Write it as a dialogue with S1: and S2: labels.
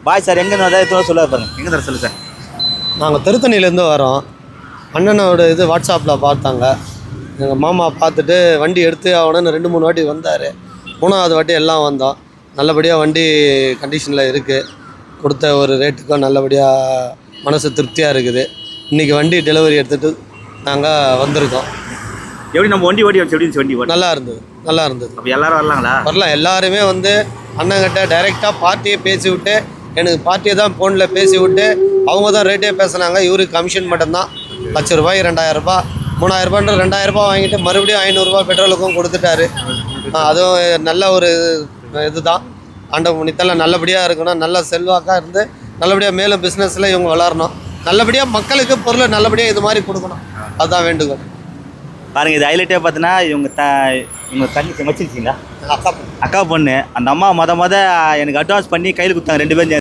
S1: Bye sir எங்கே எத்தனை சொல்லுவார் பாருங்க. எங்கே தர சொல்லு சார்.
S2: நாங்கள் திருத்தணிலேருந்து வரோம். அண்ணனோட இது வாட்ஸ்அப்பில் பார்த்தாங்க. எங்கள் மாமா பார்த்துட்டு வண்டி எடுத்து ஆகணும்னு 2-3 வாட்டி வந்தார். 3வது வாட்டி எல்லாம் வந்தோம். நல்லபடியாக வண்டி கண்டிஷனில் இருக்குது. கொடுத்த ஒரு ரேட்டுக்கும் நல்லபடியாக மனசு திருப்தியாக இருக்குது. இன்றைக்கி வண்டி டெலிவரி எடுத்துகிட்டு நாங்கள் வந்திருக்கோம்.
S1: எப்படி நம்ம வண்டி ஓட்டி எப்படி வண்டி ஓட்டி
S2: நல்லா இருந்தது, நல்லா இருந்தது.
S1: அப்போ எல்லாரும் வரலாங்களா?
S2: வரலாம். எல்லாருமே வந்து அண்ணங்கிட்ட டைரெக்டாக பார்ட்டியை பேசி விட்டு, எனக்கு பார்ட்டியை தான் ஃபோனில் பேசி விட்டு அவங்க தான் ரேட்டே பேசுனாங்க. இவருக்கு கமிஷன் மட்டும்தான். ₹1,00,000 ₹2,000 ₹3,000 ₹2,000 வாங்கிட்டு மறுபடியும் ₹500 பெட்ரோலுக்கும் கொடுத்துட்டாரு. அதுவும் நல்ல ஒரு இதுதான். ஆண்ட முனித்தெல்லாம் நல்லபடியாக இருக்கணும். நல்ல செல்வாக்காக இருந்து நல்லபடியாக மேலும் பிஸ்னஸில் இவங்க வளரணும். நல்லபடியாக மக்களுக்கு பொருளை நல்லபடியாக இது மாதிரி கொடுக்கணும். அதுதான் வேண்டுகோள்.
S1: பாருங்க, இது ஹைலைட்டே பார்த்தீங்கன்னா இவங்க தண்ணி வச்சிருச்சிங்களா?
S2: அக்கா
S1: அக்கா பொண்ணு. அந்த அம்மா மொத எனக்கு அட்வான்ஸ் பண்ணி கையில் கொடுத்தாங்க 2 பேரும்.